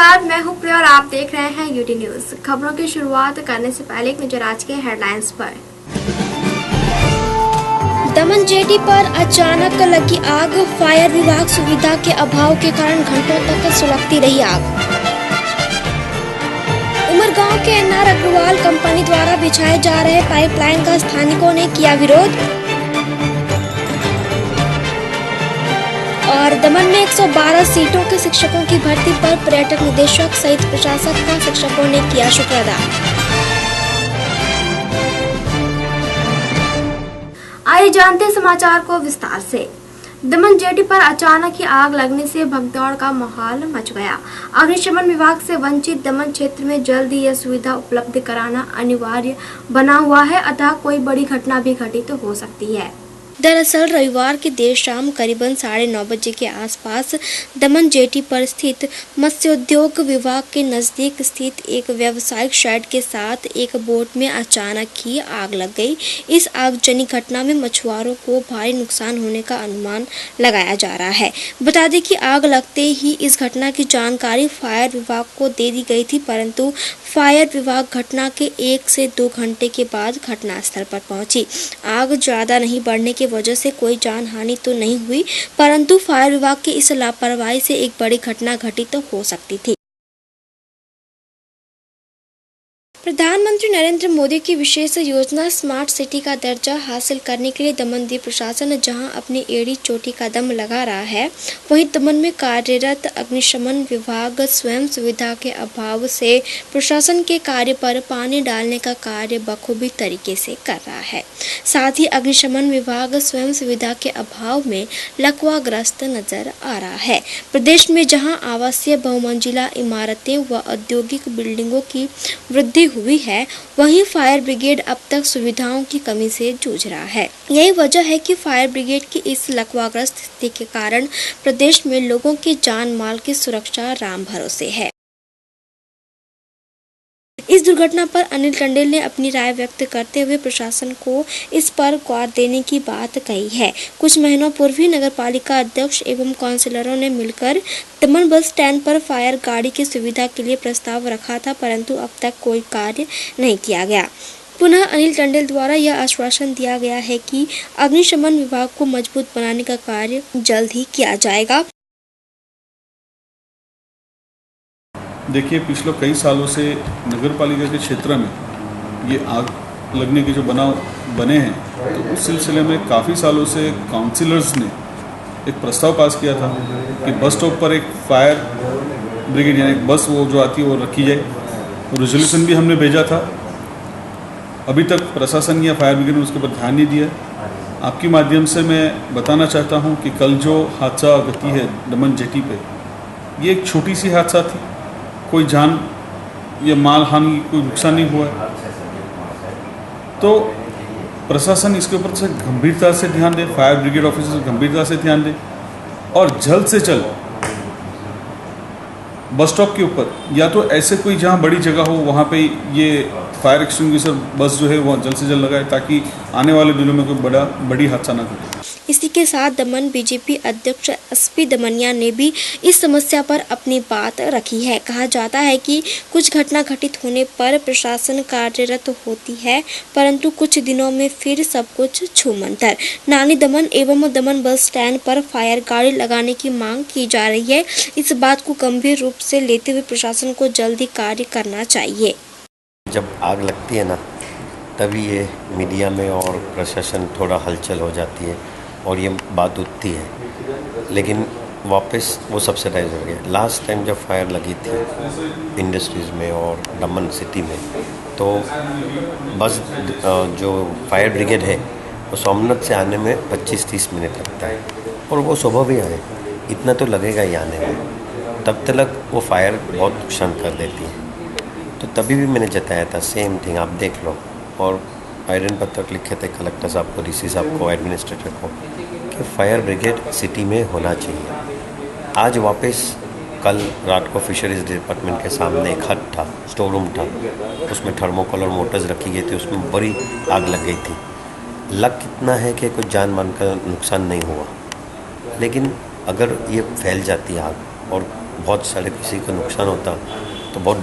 नमस्कार, मैं हूं प्रिया और आप देख रहे हैं यूटी न्यूज। खबरों की शुरुआत करने से पहले एक नजर आज के हेडलाइंस पर। दमन जेटी पर अचानक लगी आग, फायर विभाग सुविधा के अभाव के कारण घंटों तक सुलगती रही आग। उमरगांव के एनआर अग्रवाल कंपनी द्वारा बिछाए जा रहे पाइपलाइन का स्थानिकों ने किया विरोध। और दमन में 112 सीटों के शिक्षकों की भर्ती पर पर्यटक निदेशक सहित प्रशासक का शिक्षकों ने किया शुक्र अदा। आइए जानते हैं समाचार को विस्तार से। दमन जेटी पर अचानक ही आग लगने से भगदौड़ का माहौल मच गया। अग्निशमन विभाग से वंचित दमन क्षेत्र में जल्द ही यह सुविधा उपलब्ध कराना अनिवार्य बना हुआ है, अतः कोई बड़ी घटना भी घटित हो सकती है। दरअसल रविवार की देर शाम करीबन 9:30 बजे के आसपास दमन जेटी पर स्थित मत्स्योद्योग विभाग के नजदीक स्थित एक व्यावसायिक शेड के साथ एक बोट में अचानक ही आग लग गई। इस आगजनी घटना में मछुआरों को भारी नुकसान होने का अनुमान लगाया जा रहा है। बता दें कि आग लगते ही इस घटना की जानकारी फायर विभाग को दे दी गई थी, परंतु फायर विभाग घटना के 1 से 2 घंटे के बाद घटनास्थल पर पहुंची। आग ज्यादा नहीं बढ़ने के वजह से कोई जान हानि तो नहीं हुई, परंतु फायर विभाग की इस लापरवाही से एक बड़ी घटना घटित तो हो सकती थी। प्रधानमंत्री नरेंद्र मोदी की विशेष योजना स्मार्ट सिटी का दर्जा हासिल करने के लिए दमनदीप प्रशासन जहां अपनी एड़ी चोटी का दम लगा रहा है, वहीं दमन में कार्यरत अग्निशमन विभाग स्वयं सुविधा के अभाव से प्रशासन के कार्य पर पानी डालने का कार्य बखूबी तरीके से कर रहा है। साथ ही अग्निशमन विभाग स्वयं सुविधा के अभाव में लकवाग्रस्त नजर आ रहा है। प्रदेश में जहाँ आवासीय बहुमंजिला इमारतें व औद्योगिक बिल्डिंगों की वृद्धि हुई है, वहीं फायर ब्रिगेड अब तक सुविधाओं की कमी से जूझ रहा है। यही वजह है कि फायर ब्रिगेड की इस लकवाग्रस्त स्थिति के कारण प्रदेश में लोगों की जान माल की सुरक्षा राम भरोसे है। इस दुर्घटना पर अनिल टंडेल ने अपनी राय व्यक्त करते हुए प्रशासन को इस पर गौर देने की बात कही है। कुछ महीनों पूर्व ही नगरपालिका अध्यक्ष एवं काउंसिलरों ने मिलकर दमन बस स्टैंड पर फायर गाड़ी की सुविधा के लिए प्रस्ताव रखा था, परंतु अब तक कोई कार्य नहीं किया गया। पुनः अनिल टंडेल द्वारा यह आश्वासन दिया गया है कि अग्निशमन विभाग को मजबूत बनाने का कार्य जल्द ही किया जाएगा। देखिए, पिछले कई सालों से नगरपालिका के क्षेत्र में ये आग लगने के जो बनाव बने हैं, तो उस सिलसिले में काफ़ी सालों से काउंसिलर्स ने एक प्रस्ताव पास किया था कि बस स्टॉप पर एक फायर ब्रिगेड यानी एक बस वो जो आती है वो रखी जाए। रेजोल्यूशन भी हमने भेजा था। अभी तक प्रशासन या फायर ब्रिगेड ने उसके ऊपर ध्यान नहीं दिया। आपके माध्यम से मैं बताना चाहता हूँ कि कल जो हादसा घटी है दमन जेटी पे, ये एक छोटी सी हादसा थी। कोई जान या माल हानि, कोई नुकसान नहीं हुआ है। तो प्रशासन इसके ऊपर से गंभीरता से ध्यान दे, फायर ब्रिगेड ऑफिसर्स गंभीरता से ध्यान दे और जल्द से जल्द बस स्टॉप के ऊपर या तो ऐसे कोई जहाँ बड़ी जगह हो वहाँ पे ये फायर एक्सटिंग्विशर बस जो है वो जल्द से जल्द लगाए, ताकि आने वाले दिनों में कोई बड़ी हादसा ना घटे। इसी के साथ दमन बीजेपी अध्यक्ष एसपी दमनिया ने भी इस समस्या पर अपनी बात रखी है। कहा जाता है कि कुछ घटना घटित होने पर प्रशासन कार्यरत होती है, परंतु कुछ दिनों में फिर सब कुछ छूमंतर। नानी दमन एवं दमन बस स्टैंड पर फायर गाड़ी लगाने की मांग की जा रही है। इस बात को गंभीर रूप से लेते हुए प्रशासन को जल्दी कार्य करना चाहिए। जब आग लगती है ना, तभी ये मीडिया में और प्रशासन थोड़ा हलचल हो जाती है और ये बात उठती है, लेकिन वापस वो सब्सिडाइज हो गया। लास्ट टाइम जब फायर लगी थी इंडस्ट्रीज़ में और दमन सिटी में, तो बस जो फायर ब्रिगेड है वो सोमनाथ से आने में 25-30 मिनट लगता है, और वो सुबह भी आए इतना तो लगेगा ही आने में, तब तक वो फायर बहुत नुकसान कर देती है। तो तभी भी मैंने जताया था सेम थिंग, आप देख लो, और आयरन पत्र लिखे थे कलेक्टर साहब को, डीसी साहब को, एडमिनिस्ट्रेटर को कि फायर ब्रिगेड सिटी में होना चाहिए। आज वापस कल रात को फिशरीज डिपार्टमेंट के सामने एक हट था, स्टोर रूम था, उसमें थर्मोकोल और मोटर्स रखी गई थी, उसमें बड़ी आग लग गई थी। लग कितना है कि कुछ जान मान का नुकसान नहीं हुआ, लेकिन अगर ये फैल जाती आग और बहुत सारे किसी को नुकसान होता तो बहुत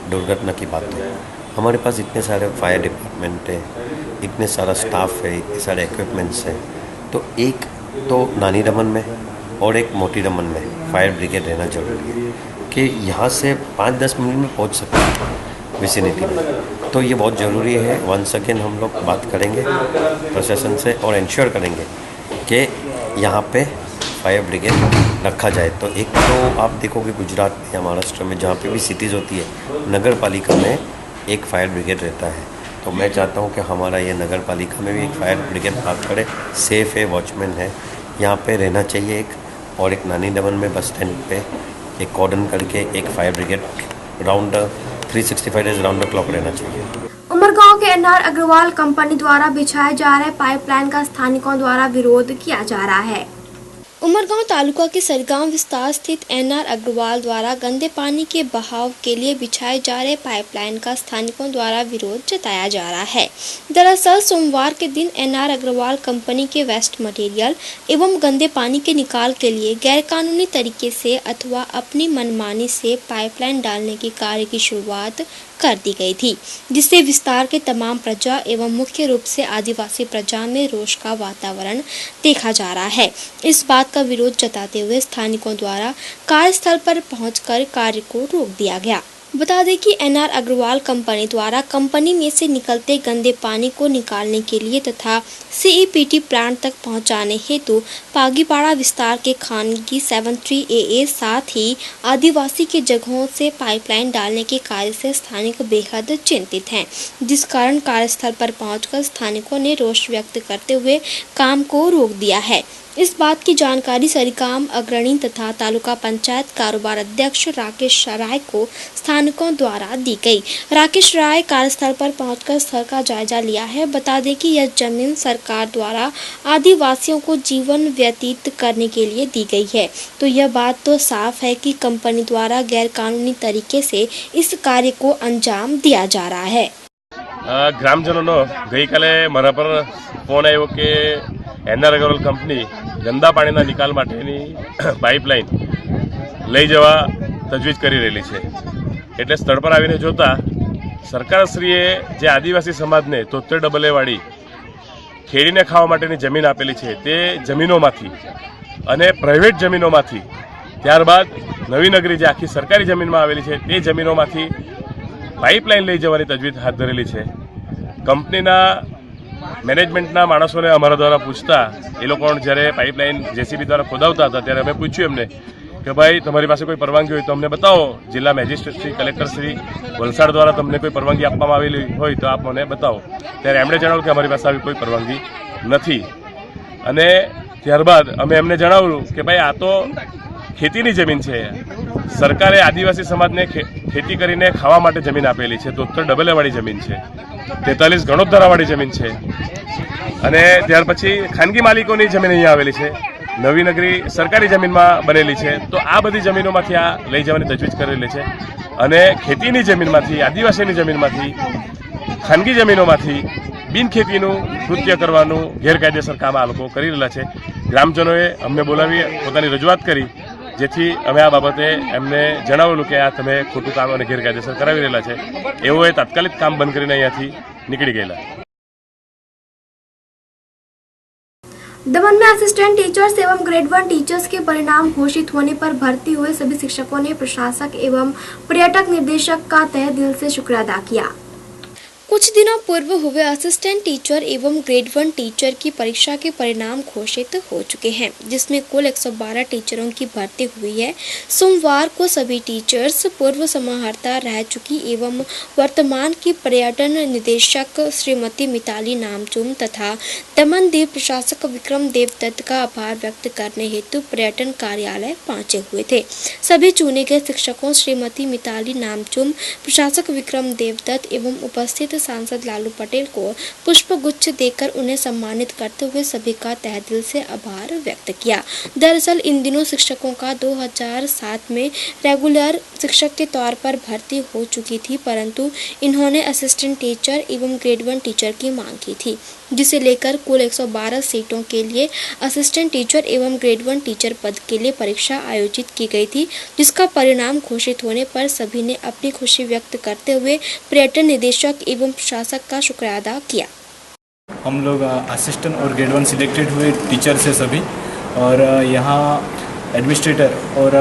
दुर्घटना की बात है। हमारे पास इतने सारे फायर डिपार्टमेंट है, इतने सारा स्टाफ है, इतने सारे इक्विपमेंट्स हैं, तो एक तो नानी रमन में और एक मोटी रमन में फायर ब्रिगेड रहना जरूरी है कि यहाँ से 5-10 मिनट में पहुँच सकते हैं विसिनिटी में। तो ये बहुत ज़रूरी है। वंस अगेन हम लोग बात करेंगे प्रशासन से और इंश्योर करेंगे कि यहाँ पे फायर ब्रिगेड रखा जाए। तो एक तो आप देखोगे गुजरात में या महाराष्ट्र में जहाँ पे भी सिटीज़ होती है, नगर पालिका में एक फायर ब्रिगेड रहता है। तो मैं चाहता हूँ कि हमारा ये नगर पालिका में भी एक फायर ब्रिगेड बात करे, सेफ़ है, वॉचमैन है, यहाँ पे रहना चाहिए एक। और एक नानी रमन में बस स्टैंड पे एक कॉर्डन करके एक fire brigade round 365 days round the clock रहना चाहिए। उमरगांव के एनआर अग्रवाल कंपनी द्वारा बिछाए जा रहे पाइपलाइन का स्थानिकों द्वारा विरोध किया जा रहा है। उमरगांव तालुका के सरगांव विस्तार स्थित एनआर अग्रवाल द्वारा गंदे पानी के बहाव के लिए बिछाए जा रहे पाइपलाइन का स्थानिकों द्वारा विरोध जताया जा रहा है। दरअसल सोमवार के दिन एनआर अग्रवाल कंपनी के वेस्ट मटेरियल एवं गंदे पानी के निकाल के लिए गैरकानूनी तरीके से अथवा अपनी मनमानी से पाइपलाइन डालने के कार्य की शुरुआत कर दी गई थी, जिससे विस्तार के तमाम प्रजा एवं मुख्य रूप से आदिवासी प्रजा में रोष का वातावरण देखा जा रहा है। इस बात का विरोध जताते हुए स्थानिकों द्वारा कार्यस्थल पर पहुंचकर कार्य को रोक दिया गया। बता दें कि एनआर अग्रवाल कंपनी द्वारा कंपनी में से निकलते गंदे पानी को निकालने के लिए तथा सीईपीटी प्लांट तक पहुंचाने हेतु पागीपाड़ा विस्तार के खानगी 73AA साथ ही आदिवासी के जगहों से पाइपलाइन डालने के कार्य से स्थानिक बेहद चिंतित हैं, जिस कारण कार्यस्थल पर पहुंचकर स्थानिकों ने रोष व्यक्त करते हुए काम को रोक दिया है। इस बात की जानकारी सरिकाम अग्रणी तथा तालुका पंचायत कारोबार अध्यक्ष राकेश राय को स्थानिकों द्वारा दी गई। राकेश राय कार्यस्थल पर पहुंचकर स्थल का जायजा लिया है। बता दें कि यह जमीन सरकार द्वारा आदिवासियों को जीवन व्यतीत करने के लिए दी गई है, तो यह बात तो साफ है कि कंपनी द्वारा गैरकानूनी तरीके से इस कार्य को अंजाम दिया जा रहा है। ગ્રામજનોનો ગઈકાલે મારા પર ફોન આવ્યો કે એનઆર અગ્રવાલ કંપની ગંદા પાણીના નિકાલ માટેની પાઇપલાઇન લઈ જવા તજવીજ કરી રહેલી છે, એટલે સ્થળ પર આવીને જોતા સરકારશ્રીએ જે આદિવાસી સમાજને 73AA વાળી ખેડીને ખાવા માટેની જમીન આપેલી છે તે જમીનોમાંથી અને પ્રાઇવેટ જમીનોમાંથી, ત્યારબાદ નવી નગરી જે આખી સરકારી જમીનમાં આવેલી છે તે જમીનોમાંથી પાઇપલાઇન લઈ જવાની તજવીજ હાથ ધરેલી છે। કંપનીના મેનેજમેન્ટના માણસોને અમારા દ્વારા પૂછતા એ લોકો જ્યારે પાઇપલાઇન જેસીબી દ્વારા ખોદાવતા હતા ત્યારે અમે પૂછ્યું એમને કે ભાઈ તમારી પાસે કોઈ પરવાનગી હોય તો અમને બતાવો, જિલ્લા મેજિસ્ટ્રેટ શ્રી કલેક્ટર શ્રી વલસાડ દ્વારા તમને કોઈ પરવાનગી આપવામાં આવેલી હોય તો આપ મને બતાવો। ત્યારે એમણે જણાવ્યું કે અમારી પાસે આવી કોઈ પરવાનગી નથી। અને ત્યારબાદ અમે એમને જણાવ્યું કે ભાઈ આ તો ખેતીની જમીન છે, સરકારે આદિવાસી સમાજને ખેતી કરીને ખાવા માટે જમીન આપેલી છે, 73AA વાળી જમીન છે, 43 ગણોદરા વાળી જમીન છે, અને ત્યાર પછી ખાનગી માલિકોની જમીન અહીંયા આવેલી છે, નવી નગરી સરકારી જમીનમાં બનેલી છે। તો આ બધી જમીનોમાંથી આ લઈ જવાની તજવીજ કરેલી છે અને ખેતીની જમીનમાંથી, આદિવાસીની જમીનમાંથી, ખાનગી જમીનોમાંથી બિનખેતીનું કૃત્ય કરવાનું ગેરકાયદેસર કામ આ લોકો કરી રહેલા છે। ગ્રામજનોએ અમને બોલાવી પોતાની રજૂઆત કરી, જેથી અમે આ બાબતે એમને જણાવેલું કે આ તમે ખોટું કામ અને ગેરકાયદેસર કરાવી રહેલા છે। એઓએ તાત્કાલિક કામ બંધ કરીને અહીંયાથી નીકળી ગયેલા। दमन में असिस्टेंट टीचर्स एवं ग्रेड 1 टीचर्स के परिणाम घोषित होने पर भर्ती हुए सभी शिक्षकों ने प्रशासक एवं पर्यटक निर्देशक का तहे दिल से शुक्र अदा किया। कुछ दिनों पूर्व हुए असिस्टेंट टीचर एवं ग्रेड 1 टीचर की परीक्षा के परिणाम घोषित हो चुके हैं, जिसमें कुल 112 टीचरों की भर्ती हुई है। सोमवार को सभी टीचर्स पूर्व समाहर्ता रह चुकी एवं वर्तमान की पर्यटन निदेशक श्रीमती मिताली नामचुम तथा दमन दीव प्रशासक विक्रम देवदत्त का आभार व्यक्त करने हेतु पर्यटन कार्यालय पहुंचे हुए थे। सभी चुने गए शिक्षकों श्रीमती मिताली नामचुम, प्रशासक विक्रम देवदत्त एवं उपस्थित सांसद लालू पटेल को पुष्प गुच्छ देकर उन्हें सम्मानित करते हुए सभी का तहे दिल से आभार व्यक्त किया। दरअसल इन दिनों शिक्षकों का 2007 में रेगुलर शिक्षक के तौर पर भर्ती हो चुकी थी, परंतु इन्होंने असिस्टेंट टीचर एवं ग्रेड 1 टीचर की मांग की थी। जिसे लेकर कुल 112 सीटों के लिए असिस्टेंट टीचर एवं ग्रेड 1 टीचर पद के लिए परीक्षा आयोजित की गई थी, जिसका परिणाम घोषित होने पर सभी ने अपनी खुशी व्यक्त करते हुए पर्यटन निदेशक एवं प्रशासक का शुक्रिया अदा किया। हम लोग असिस्टेंट और ग्रेड 1 सिलेक्टेड हुए टीचर से सभी, और यहाँ एडमिनिस्ट्रेटर और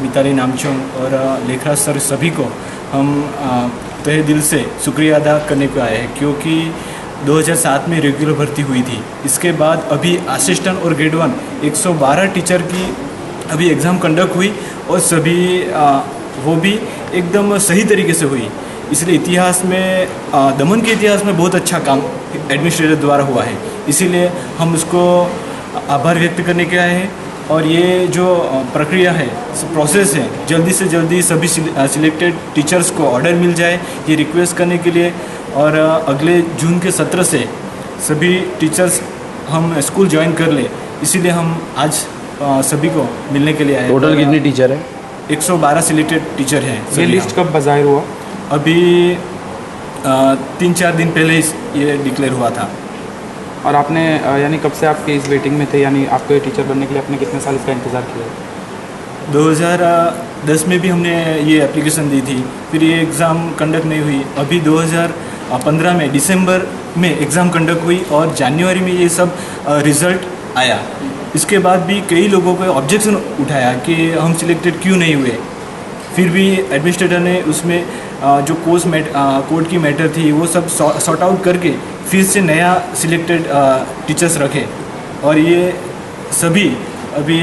मिताली नामचुम और लेखराज सर सभी को हम तहे दिल से शुक्रिया अदा करने को आए हैं, क्योंकि 2007 में रेगुलर भर्ती हुई थी। इसके बाद अभी असिस्टेंट और ग्रेड 1 112 टीचर की अभी एग्ज़ाम कंडक्ट हुई और सभी वो भी एकदम सही तरीके से हुई। इसलिए इतिहास में दमन के इतिहास में बहुत अच्छा काम एडमिनिस्ट्रेटर द्वारा हुआ है, इसीलिए हम उसको आभार व्यक्त करने के आए हैं। और ये जो प्रक्रिया है, प्रोसेस है, जल्दी से जल्दी सभी सिलेक्टेड टीचर्स को ऑर्डर मिल जाए, ये रिक्वेस्ट करने के लिए। और अगले जून के सत्र से सभी टीचर्स हम स्कूल ज्वाइन कर ले, इसीलिए हम आज सभी को मिलने के लिए आए। टोटल कितने टीचर हैं? 112 सिलेक्टेड टीचर हैं। ये लिस्ट कब ज़ाहिर हुआ? अभी 3-4 दिन पहले ये डिक्लेयर हुआ था। और आपने यानी कब से आपके इस वेटिंग में थे, यानी आपको ये टीचर बनने के लिए आपने कितने साल इसका इंतज़ार किया? 2010 में भी हमने ये एप्लीकेशन दी थी, फिर ये एग्ज़ाम कंडक्ट नहीं हुई। अभी 2015 में दिसंबर में एग्ज़ाम कंडक्ट हुई और जनवरी में ये सब रिज़ल्ट आया। इसके बाद भी कई लोगों को ऑब्जेक्शन उठाया कि हम सिलेक्टेड क्यों नहीं हुए। फिर भी एडमिनिस्ट्रेटर ने उसमें जो कोर्ट की मैटर थी वो सब सॉर्ट आउट करके फिर से नया सिलेक्टेड टीचर्स रखे, और ये सभी अभी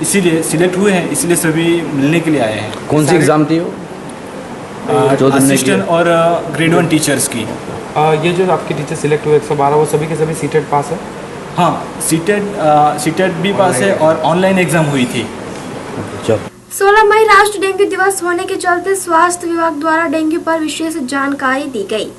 इसीलिए सिलेक्ट हुए हैं, इसलिए सभी मिलने के लिए आए हैं। कौन सी एग्ज़ाम थी वो? असिस्टेंट और ग्रेड 1 टीचर्स की। ये जो आपके टीचर सिलेक्ट हुए 112, वो सभी के सभी सीटेड पास है? हाँ, सीटेड भी पास है और ऑनलाइन एग्ज़ाम हुई थी। 16 मई राष्ट्रीय डेंगू दिवस होने के चलते स्वास्थ्य विभाग द्वारा डेंगू पर विशेष जानकारी दी गई।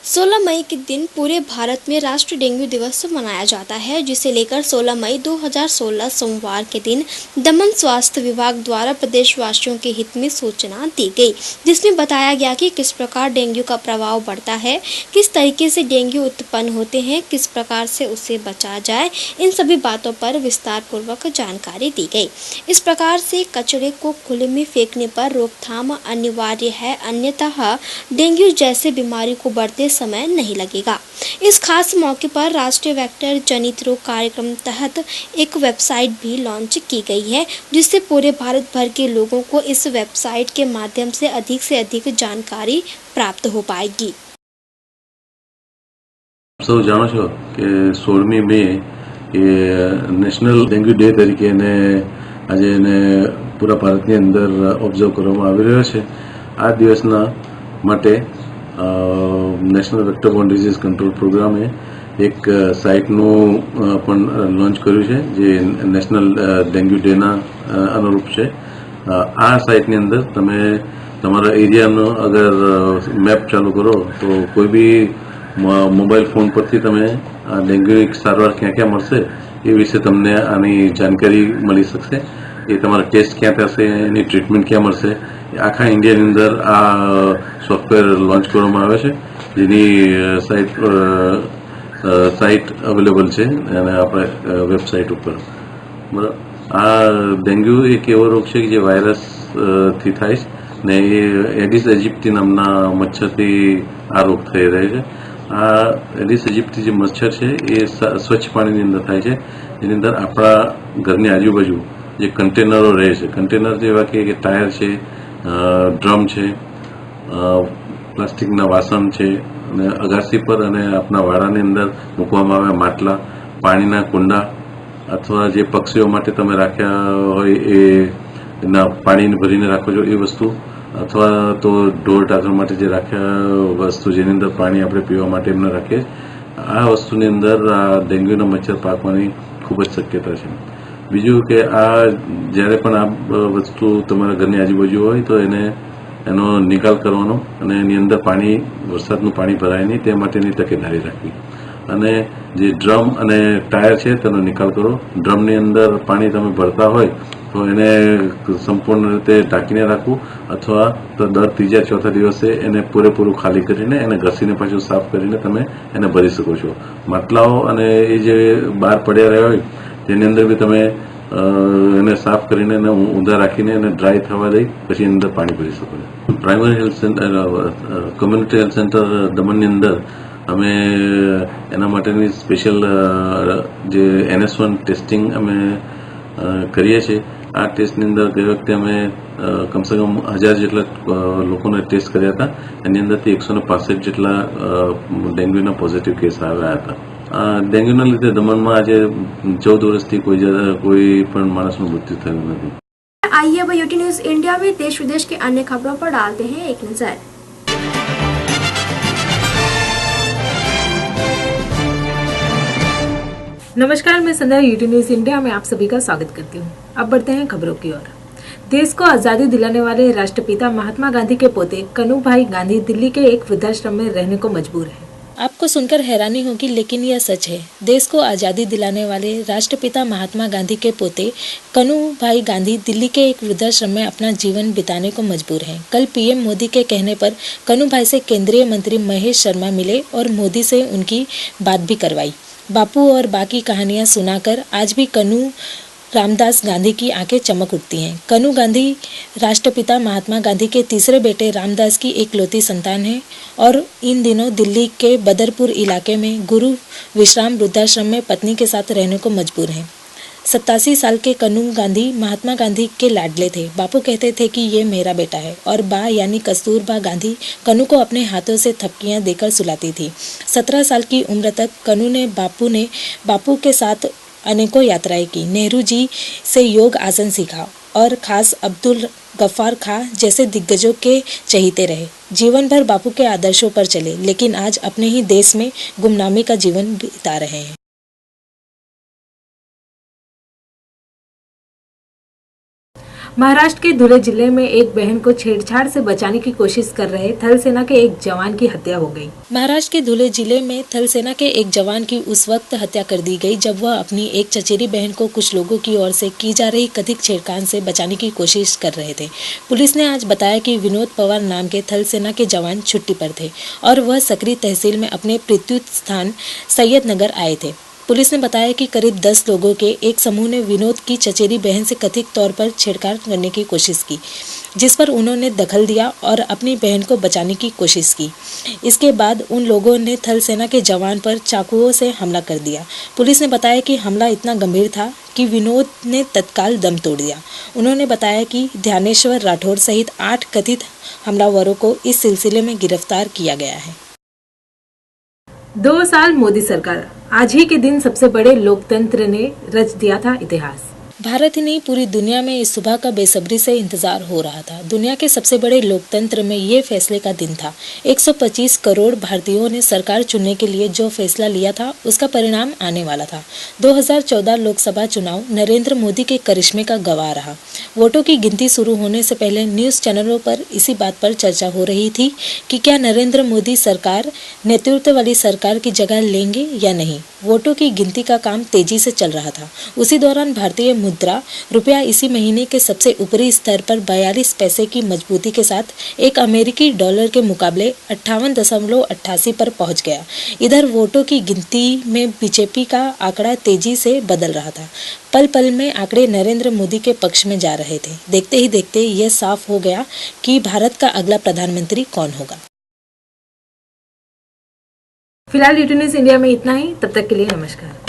16 मई के दिन पूरे भारत में राष्ट्रीय डेंगू दिवस मनाया जाता है, जिसे लेकर 16 मई 2016 सोमवार के दिन दमन स्वास्थ्य विभाग द्वारा प्रदेशवासियों के हित में सूचना दी गई, जिसमें बताया गया कि किस प्रकार डेंगू का प्रभाव बढ़ता है, किस तरीके से डेंगू उत्पन्न होते हैं, किस प्रकार से उससे बचा जाए, इन सभी बातों पर विस्तार पूर्वक जानकारी दी गई। इस प्रकार से कचरे को खुले में फेंकने पर रोकथाम अनिवार्य है, अन्यथा डेंगू जैसे बीमारी को बढ़ते समय नहीं लगेगा। इस खास मौके पर राष्ट्रीय वेक्टर जनित रोग कार्यक्रम तहत एक वेबसाइट भी लॉन्च की गई है, जिससे पूरे भारत भर के लोगों को इस वेबसाइट के माध्यम से अधिक जानकारी प्राप्त हो पाएगी। सब जानो छो कि 16 મે નેશનલ ડેન્ગ્યુ ડે તરીકે આજે પૂરા ભારતની અંદર ઓબ્ઝર્વ કરવામાં આવી રહ્યો છે। આ દિવસના માટે national vector borne disease control પ્રોગ્રામે એક સાઇટનું પણ લોન્ચ કર્યું છે, જે નેશનલ ડેન્ગ્યુ ડેના અનુરૂપ છે। આ સાઇટની અંદર તમે તમારા એરિયાનો અગર મેપ ચાલુ કરો તો કોઈ બી મોબાઈલ ફોન પરથી તમે ડેન્ગ્યુ સારવાર ક્યાં ક્યાં મળશે એ વિશે તમને આની જાણકારી મળી શકશે। એ તમારા ટેસ્ટ ક્યાં થશે, એની ટ્રીટમેન્ટ ક્યાં મળશે, આખા ઇન્ડિયાની અંદર આ સોફ્ટવેર લોન્ચ કરવામાં આવે છે, જેની સાઇટ અવેલેબલ છે અને આપણે વેબસાઇટ ઉપર। બરાબર, આ ડેન્ગ્યુ એક એવો રોગ છે કે જે વાયરસથી થાય છે ને એ એડિસ એજિપ્ટી નામના મચ્છરથી આ રોગ થઈ રહ્યો છે। આ એડિસ એજિપ્ટી જે મચ્છર છે એ સ્વચ્છ પાણીની અંદર થાય છે, જેની અંદર આપણા ઘરની આજુબાજુ જે કન્ટેનરો રહે છે, કન્ટેનર જેવા કે ટાયર છે, ડ્રમ છે, પ્લાસ્ટિકના વાસણ છે, અને અગાસી પર અને આપણા વાડાની અંદર મૂકવામાં આવ્યા માટલા, પાણીના કુંડા, અથવા જે પક્ષીઓ માટે તમે રાખ્યા હોય એના પાણીને ભરીને રાખો છો એ વસ્તુ, અથવા તો ઢોર ઢાંકર માટે જે રાખ્યા વસ્તુ જેની અંદર પાણી આપણે પીવા માટે એમને રાખીએ, આ વસ્તુની અંદર આ ડેન્ગ્યુના મચ્છર પાકવાની ખૂબ જ શક્યતા છે। બીજું કે આ જ્યારે પણ આ વસ્તુ તમારા ઘરની આજુબાજુ હોય તો એનો નિકાલ કરવાનો અને એની અંદર પાણી, વરસાદનું પાણી ભરાય નહીં તે માટેની તકેદારી રાખવી। અને જે ડ્રમ અને ટાયર છે તેનો નિકાલ કરો। ડ્રમની અંદર પાણી તમે ભરતા હોય તો એને સંપૂર્ણ રીતે ઢાંકીને રાખવું અથવા તો દર ત્રીજા ચોથા દિવસે એને પૂરેપૂરું ખાલી કરીને એને ઘસીને પાછું સાફ કરીને તમે એને ભરી શકો છો. માટલાઓ અને એ જે બહાર પડ્યા રહ્યા હોય તેની અંદર બી તમે એને સાફ કરીને એને ઊંધા રાખીને એને ડ્રાય થવા દઈ પછી એની અંદર પાણી ભરી શકો છો. Primary health centre community health centre દમણની અંદર અમે એના માટેની સ્પેશિયલ જે NS1 ટેસ્ટિંગ અમે કરીએ છીએ. આ ટેસ્ટની અંદર ગઈ વખતે અમે કમસે કમ 1000 જેટલા લોકોને ટેસ્ટ કર્યા હતા. એની અંદરથી 165 જેટલા ડેન્ગ્યુના પોઝિટિવ કેસ આવ્યા હતા. ડેન્ગ્યુના લીધે દમણમાં આજે 14 વર્ષથી કોઈ પણ માણસનું મૃત્યુ થયું નથી. आइए अब यूटी न्यूज इंडिया में देश विदेश की अन्य खबरों पर डालते हैं एक नजर। नमस्कार, मैं संध्या यूटी न्यूज इंडिया में आप सभी का स्वागत करती हूँ। अब बढ़ते हैं खबरों की ओर। देश को आजादी दिलाने वाले राष्ट्रपिता महात्मा गांधी के पोते कन्हूभाई गांधी दिल्ली के एक वृद्धाश्रम में रहने को मजबूर है। आपको सुनकर हैरानी होगी, लेकिन यह सच है। देश को आज़ादी दिलाने वाले राष्ट्रपिता महात्मा गांधी के पोते कन्हूभाई गांधी दिल्ली के एक वृद्धाश्रम में अपना जीवन बिताने को मजबूर हैं। कल पीएम मोदी के कहने पर कन्हूभाई से केंद्रीय मंत्री महेश शर्मा मिले और मोदी से उनकी बात भी करवाई। बापू और बाकी कहानियां सुनाकर आज भी कन्हू रामदास गांधी की आंखें चमक उठती हैं। कन्हू गांधी राष्ट्रपिता महात्मा गांधी के तीसरे बेटे रामदास की एकलौती संतान है और इन दिनों दिल्ली के बदरपुर इलाके में गुरु विश्राम वृद्धाश्रम में पत्नी के साथ रहने को मजबूर हैं। 87 साल के कन्हू गांधी महात्मा गांधी के लाडले थे। बापू कहते थे कि ये मेरा बेटा है और बा यानी कस्तूरबा गांधी कन्हू को अपने हाथों से थपकियां देकर सुलाती थी। 17 साल की उम्र तक कन्हू ने बापू के साथ अनेकों यात्राएं की। नेहरू जी से योग आसन सीखा और खास अब्दुल गफ्फार खां जैसे दिग्गजों के चहीते रहे। जीवन भर बापू के आदर्शों पर चले, लेकिन आज अपने ही देश में गुमनामी का जीवन बिता रहे हैं। महाराष्ट्र के धुले जिले में एक बहन को छेड़छाड़ से बचाने की कोशिश कर रहे थल सेना के एक जवान की हत्या हो गई। महाराष्ट्र के धुले जिले में थल सेना के एक जवान की उस वक्त हत्या कर दी गई जब वह अपनी एक चचेरी बहन को कुछ लोगों की ओर से की जा रही कथित छेड़खानी से बचाने की कोशिश कर रहे थे। पुलिस ने आज बताया कि विनोद पवार नाम के थल सेना के जवान छुट्टी पर थे और वह सकरी तहसील में अपने प्रत्युत स्थान सैयद नगर आए थे। पुलिस ने बताया कि करीब 10 लोगों के एक समूह ने विनोद की चचेरी बहन से कथित तौर पर छेड़छाड़ करने की कोशिश की, जिस पर उन्होंने दखल दिया और अपनी बहन को बचाने की कोशिश की। इसके बाद उन लोगों ने थल सेना के जवान पर चाकुओं से हमला कर दिया। पुलिस ने बताया कि हमला इतना गंभीर था कि विनोद ने तत्काल दम तोड़ दिया। उन्होंने बताया कि ध्यानेश्वर राठौर सहित 8 कथित हमलावरों को इस सिलसिले में गिरफ्तार किया गया है। 2 साल मोदी सरकार, आज ही के दिन सबसे बड़े लोकतंत्र ने रच दिया था इतिहास। भारत ही नहीं, पूरी दुनिया में इस सुबह का बेसब्री से इंतजार हो रहा था। दुनिया के सबसे बड़े लोकतंत्र में ये फैसले का दिन था। 125 करोड़ भारतीयों ने सरकार चुनने के लिए जो फैसला लिया था, उसका परिणाम आने वाला था। 2014 लोकसभा चुनाव नरेंद्र मोदी के करिश्मे का गवाह रहा। वोटों की गिनती शुरू होने से पहले न्यूज चैनलों पर इसी बात पर चर्चा हो रही थी कि क्या नरेंद्र मोदी सरकार नेतृत्व वाली सरकार की जगह लेंगे या नहीं। वोटों की गिनती का काम तेजी से चल रहा था। उसी दौरान भारतीय मुद्रा रुपया इसी महीने के सबसे ऊपरी स्तर पर 42 पैसे की मजबूती के साथ एक अमेरिकी डॉलर के मुकाबले 58.88 पर पहुंच गया। इधर वोटों की गिनती में बीजेपी का आंकड़ा तेजी से बदल रहा था। पल पल में आंकड़े नरेंद्र मोदी के पक्ष में जा रहे थे। देखते ही देखते यह साफ हो गया कि भारत का अगला प्रधानमंत्री कौन होगा। फिलहाल यूटी न्यूज इंडिया में इतना ही। तब तक के लिए नमस्कार।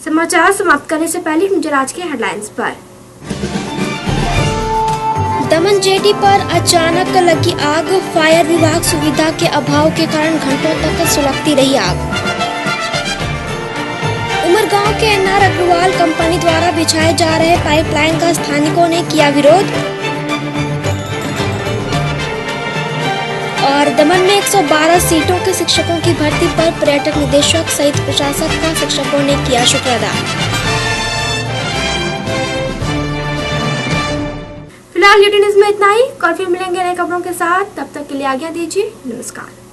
समाचार समाप्त करने से पहले नजर आज के हेडलाइंस पर। दमन जेटी पर अचानक लगी आग, फायर विभाग सुविधा के अभाव के कारण घंटों तक सुलगती रही आग। उमरगांव के NR अग्रवाल कंपनी द्वारा बिछाए जा रहे पाइपलाइन का स्थानिकों ने किया विरोध। और दमन में 112 सीटों के शिक्षकों की भर्ती पर पर्यटक निदेशक सहित प्रशासक का शिक्षकों ने किया शुक्र अदा। फिलहाल यूटी न्यूज में इतना ही। कल फिर मिलेंगे नई खबरों के साथ। तब तक के लिए आज्ञा दीजिए। नमस्कार।